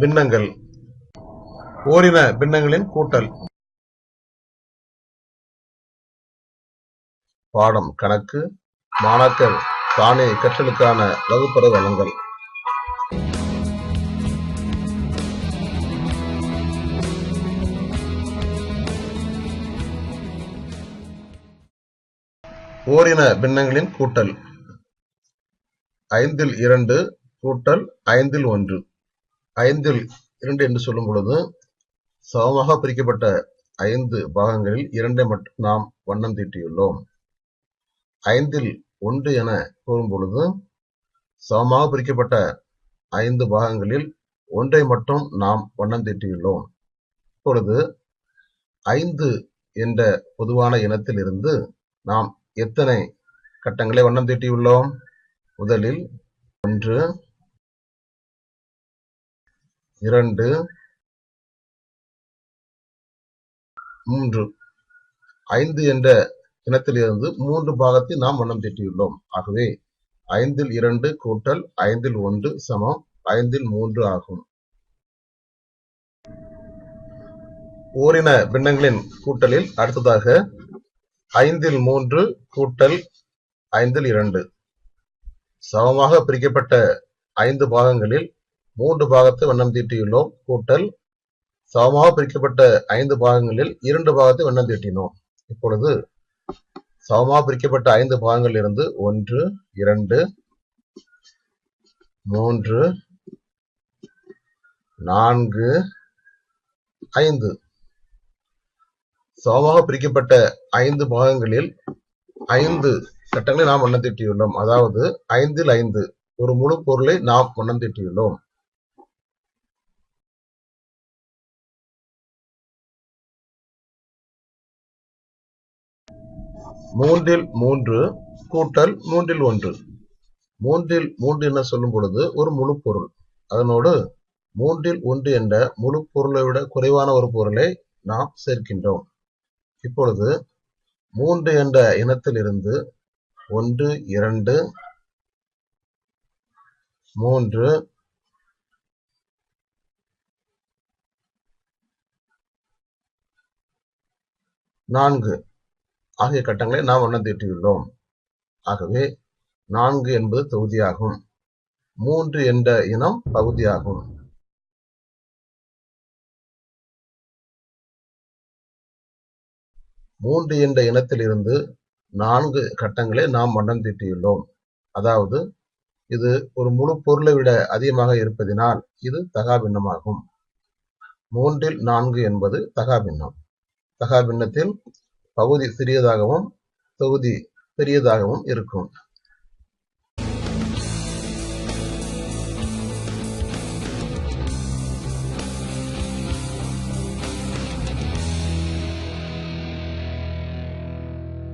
பின்னங்கள். ஓரின பின்னங்களின் கூட்டல். பாடம் கணக்கு. மாணாக்கர் தானே கற்றலுக்கான வகுப்பறை வழங்கல். ஓரின பின்னங்களின் கூட்டல். 5 இல் 2 கூட்டல் 5 இல் 1. 5 இல் 2 என்று சொல்லும் பொழுது சமமாக பிரிக்கப்பட்ட 5 பாகங்களில் 2ஐ மட்டும் நாம் வண்ணம் தீட்டியுள்ளோம். 5 இல் 1 என கூறும் பொழுது சமமாக பிரிக்கப்பட்ட 5 பாகங்களில் 1ஐ மட்டும் நாம் வண்ணம் தீட்டியுள்ளோம். இப்பொழுது 5 என்ற பொதுவான இனத்தில் இருந்து நாம் எத்தனை கட்டங்களை வண்ணம் தீட்டியுள்ளோம்? முதலில் 1, 2, 3. 5 என்ற இனத்திலிருந்து 3 பாகத்தை நாம் வண்ணம் தீட்டியுள்ளோம். ஆகவே 5 இல் 2 கூட்டல் 5 இல் 1 சமம் 5 இல் 3 ஆகும். ஓரின பின்னங்களின் கூட்டலில் அடுத்ததாக 5 இல் 3 கூட்டல் 5 இல் 2. சமமாக பிரிக்கப்பட்ட 5 பாகங்களில் 3 பாகத்தை வண்ணம் தீட்டியுள்ளோம். கூட்டல் சமமாக பிரிக்கப்பட்ட 5 பாகங்களில் 2 பாகத்தை வண்ணம் தீட்டினோம். இப்பொழுது சமமாக பிரிக்கப்பட்ட 5 பாகங்களில் இருந்து 1, 2, 3, 4, 5. சமமாக பிரிக்கப்பட்ட 5 பாகங்களில் 5 கட்டங்களை நாம் வண்ணம் தீட்டியுள்ளோம். அதாவது 5 இல் 5 ஒரு முழு பொருளை நாம் வண்ணம் தீட்டியுள்ளோம். மூன்றில் 3 கூட்டல் 3 இல் 1. 3 இல் 3 என சொல்லும் பொழுது ஒரு முழு பொருள். அதனோடு 3 இல் 1 என்ற முழு பொருளை விட குறைவான ஒரு பொருளை நாம் சேர்க்கின்றோம். இப்பொழுது 3 என்ற இனத்தில் இருந்து 1, 2, 3, 4 ஆகிய கட்டங்களை நாம் வண்ணம் தீட்டியுள்ளோம். ஆகவே 4 என்பது தொகுதியாகும். 3 என்ற இனம் பகுதியாகும். மூன்று என்ற இனத்தில் இருந்து 4 கட்டங்களை நாம் வண்ணம் தீட்டியுள்ளோம். அதாவது இது ஒரு முழு பொருளை விட அதிகமாக இருப்பதினால் இது தகா பின்னமாகும். 3 இல் 4 என்பது தகா பின்னம். தகா பின்னத்தில் பகுதி சிறியதாகவும் தொகுதி பெரியதாகவும் இருக்கும்.